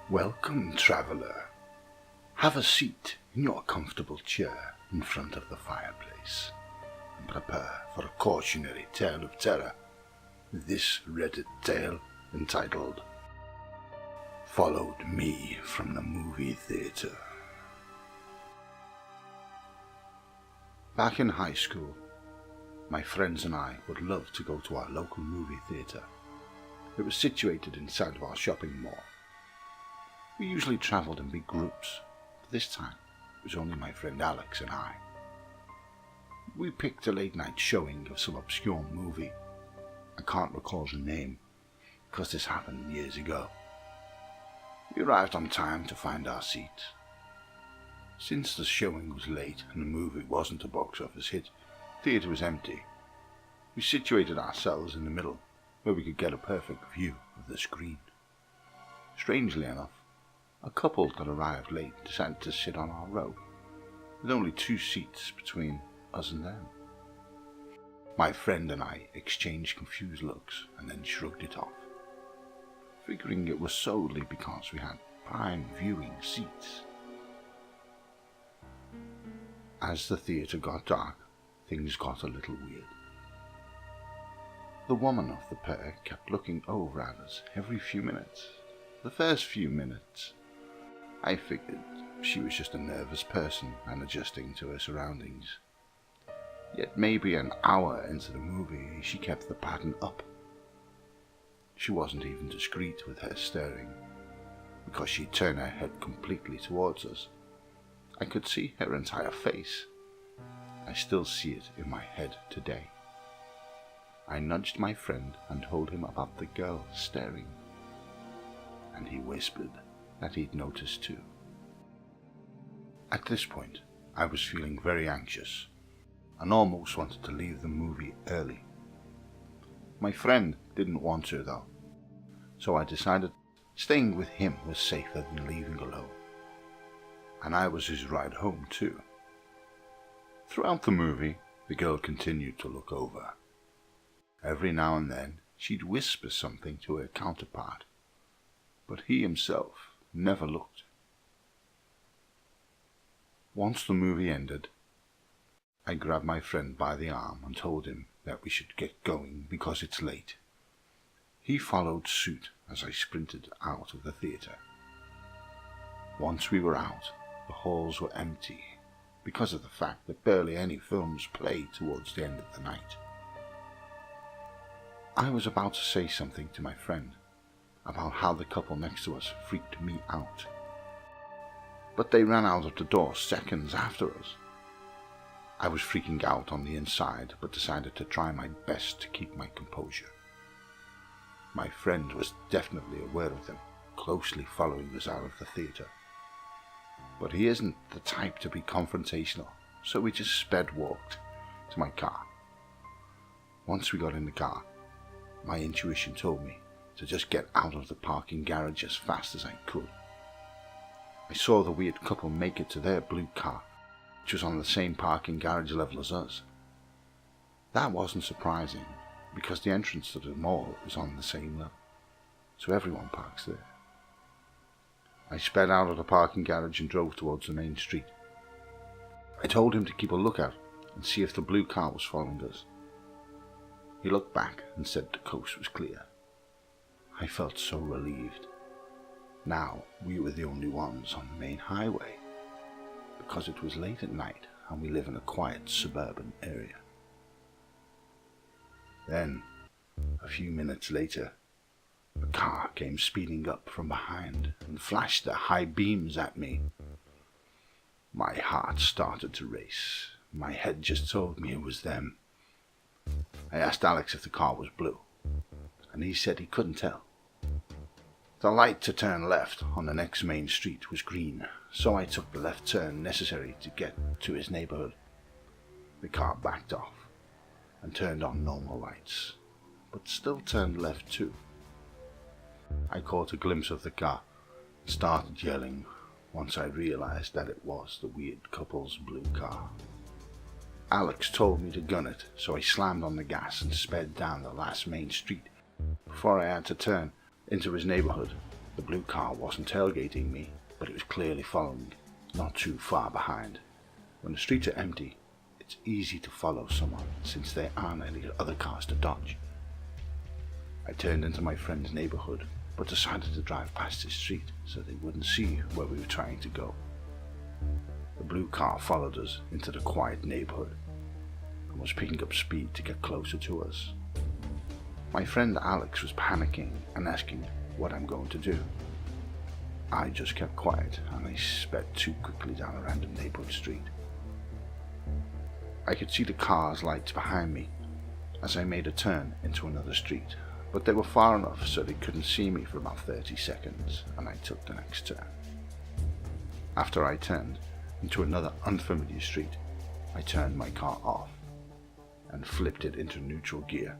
Welcome, traveller. Have a seat in your comfortable chair in front of the fireplace and prepare for a cautionary tale of terror with this Reddit tale entitled Followed Me from the Movie Theatre. Back in high school, my friends and I would love to go to our local movie theatre. It was situated inside of our shopping mall. We usually travelled in big groups, but this time it was only my friend Alex and I. We picked a late night showing of some obscure movie. I can't recall the name, because this happened years ago. We arrived on time to find our seats. Since the showing was late and the movie wasn't a box office hit, the theatre was empty. We situated ourselves in the middle, where we could get a perfect view of the screen. Strangely enough, a couple that arrived late decided to sit on our row, with only 2 seats between us and them. My friend and I exchanged confused looks and then shrugged it off, figuring it was solely because we had prime viewing seats. As the theatre got dark, things got a little weird. The woman of the pair kept looking over at us every few minutes. The first few minutes, I figured she was just a nervous person and adjusting to her surroundings. Yet maybe an hour into the movie, she kept the pattern up. She wasn't even discreet with her staring, because she turned her head completely towards us. I could see her entire face. I still see it in my head today. I nudged my friend and told him about the girl staring, and he whispered that he'd noticed too. At this point, I was feeling very anxious and almost wanted to leave the movie early. My friend didn't want to though, so I decided staying with him was safer than leaving alone, and I was his ride home too. Throughout the movie, the girl continued to look over. Every now and then, she'd whisper something to her counterpart, but he himself never looked. Once the movie ended, I grabbed my friend by the arm and told him that we should get going because it's late. He followed suit as I sprinted out of the theatre. Once we were out, the halls were empty because of the fact that barely any films played towards the end of the night. I was about to say something to my friend about how the couple next to us freaked me out, but they ran out of the door seconds after us. I was freaking out on the inside, but decided to try my best to keep my composure. My friend was definitely aware of them, closely following us out of the theatre, but he isn't the type to be confrontational, so we just sped walked to my car. Once we got in the car, my intuition told me to just get out of the parking garage as fast as I could. I saw the weird couple make it to their blue car, which was on the same parking garage level as us. That wasn't surprising, because the entrance to the mall is on the same level, so everyone parks there. I sped out of the parking garage and drove towards the main street. I told him to keep a lookout and see if the blue car was following us. He looked back and said the coast was clear. I felt so relieved. Now we were the only ones on the main highway, because it was late at night and we live in a quiet suburban area. Then, a few minutes later, a car came speeding up from behind and flashed their high beams at me. My heart started to race. My head just told me it was them. I asked Alex if the car was blue, and he said he couldn't tell. The light to turn left on the next main street was green, so I took the left turn necessary to get to his neighborhood. The car backed off and turned on normal lights, but still turned left too. I caught a glimpse of the car and started yelling once I realized that it was the weird couple's blue car. Alex told me to gun it, so I slammed on the gas and sped down the last main street before I had to turn into his neighborhood The blue car wasn't tailgating me, but it was clearly following, not too far behind. When the streets are empty, it's easy to follow someone since there aren't any other cars to dodge. I turned into my friend's neighborhood, but decided to drive past his street so they wouldn't see where we were trying to go. The blue car followed us into the quiet neighborhood and was picking up speed to get closer to us. My friend Alex was panicking and asking what I'm going to do. I just kept quiet and I sped too quickly down a random neighborhood street. I could see the car's lights behind me as I made a turn into another street, but they were far enough so they couldn't see me for about 30 seconds, and I took the next turn. After I turned into another unfamiliar street, I turned my car off and flipped it into neutral gear.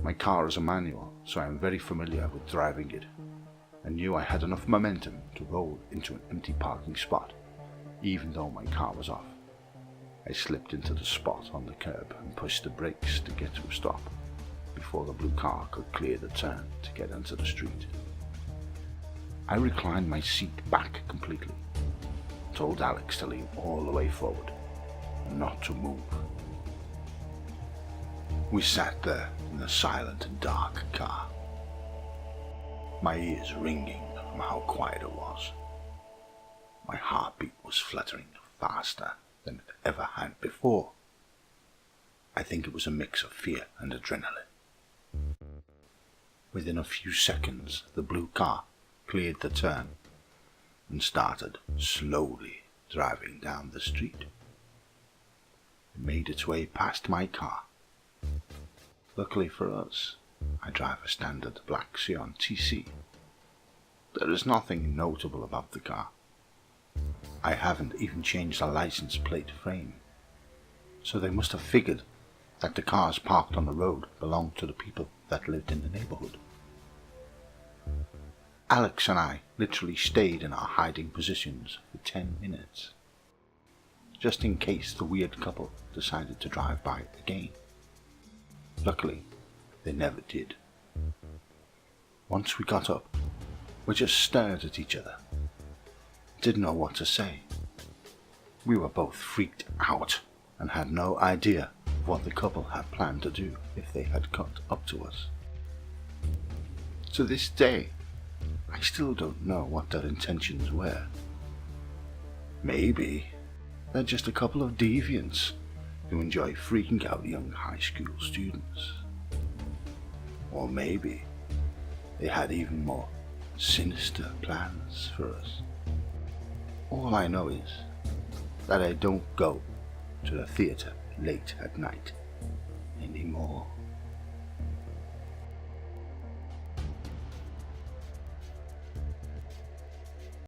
My car is a manual, so I am very familiar with driving it, and knew I had enough momentum to roll into an empty parking spot, even though my car was off. I slipped into the spot on the curb and pushed the brakes to get to a stop before the blue car could clear the turn to get into the street. I reclined my seat back completely, told Alex to lean all the way forward and not to move. We sat there in the silent and dark car, my ears ringing from how quiet it was. My heartbeat was fluttering faster than it ever had before. I think it was a mix of fear and adrenaline. Within a few seconds, the blue car cleared the turn and started slowly driving down the street. It made its way past my car. Luckily for us, I drive a standard black Scion TC. There is nothing notable about the car. I haven't even changed the license plate frame, so they must have figured that the cars parked on the road belonged to the people that lived in the neighborhood. Alex and I literally stayed in our hiding positions for 10 minutes, just in case the weird couple decided to drive by again. Luckily, they never did. Once we got up, we just stared at each other. Didn't know what to say. We were both freaked out and had no idea of what the couple had planned to do if they had caught up to us. To this day, I still don't know what their intentions were. Maybe they're just a couple of deviants who enjoy freaking out young high school students. Or maybe they had even more sinister plans for us. All I know is that I don't go to the theater late at night anymore.